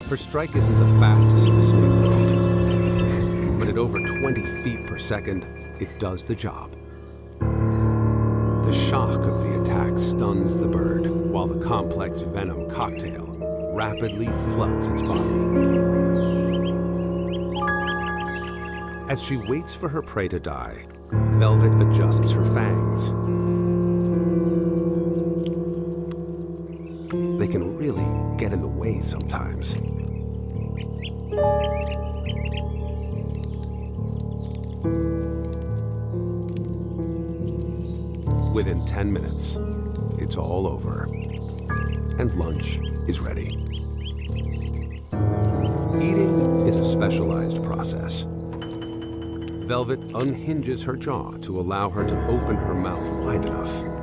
Her strike isn't the fastest in the sweet world, but at over 20 feet per second, it does the job. The shock of the attack stuns the bird, while the complex venom cocktail rapidly floods its body. As she waits for her prey to die, Velvet adjusts her fangs. They can really get in the way sometimes. Within 10 minutes, it's all over, and lunch is ready. Eating is a specialized process. Velvet unhinges her jaw to allow her to open her mouth wide enough